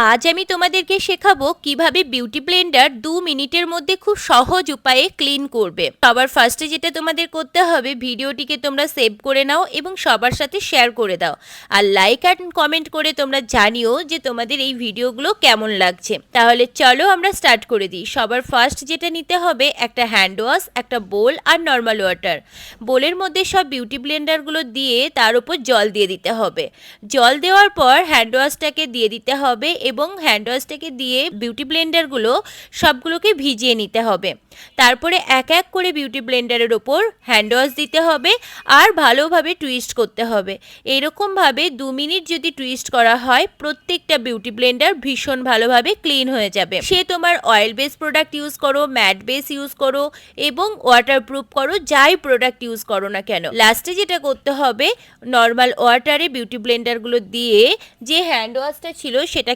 আজ আমি তোমাদেরকে শেখাবো কিভাবে বিউটি ব্লেন্ডার 2 মিনিটের মধ্যে খুব সহজ উপায়ে ক্লিন করবে। সবার ফার্স্টে যেটা তোমাদের করতে হবে, ভিডিওটিকে তোমরা সেভ করে নাও এবং সবার সাথে শেয়ার করে দাও। আর লাইক আর কমেন্ট করে তোমরা জানিও যে তোমাদের এই ভিডিওগুলো কেমন লাগছে। তাহলে চলো আমরা স্টার্ট করে দিই। সবার ফার্স্ট যেটা নিতে হবে, একটা হ্যান্ড ওয়াশ, একটা বোল আর নর্মাল ওয়াটার। বোলের মধ্যে সব বিউটি ব্লেন্ডারগুলো দিয়ে তার উপর জল দিয়ে দিতে হবে। জল দেওয়ার পর হ্যান্ড ওয়াশটাকে দিয়ে দিতে হবে এবং হ্যান্ড ওয়াশটাকে দিয়ে বিউটি ব্লেন্ডারগুলো সবগুলোকে ভিজিয়ে নিতে হবে। তারপরে এক এক করে বিউটি ব্লেন্ডারের ওপর হ্যান্ড ওয়াশ দিতে হবে আর ভালোভাবে টুইস্ট করতে হবে। এরকমভাবে 2 মিনিট যদি টুইস্ট করা হয়, প্রত্যেকটা বিউটি ব্লেন্ডার ভীষণ ভালোভাবে ক্লিন হয়ে যাবে। সে তোমার অয়েল বেস প্রোডাক্ট ইউজ করো, ম্যাট বেস ইউজ করো এবং ওয়াটারপ্রুফ করো, যাই প্রোডাক্ট ইউজ করো না কেন। লাস্টে যেটা করতে হবে, নর্মাল ওয়াটারে বিউটি ব্লেন্ডারগুলো দিয়ে যে হ্যান্ড ওয়াশটা ছিল সেটা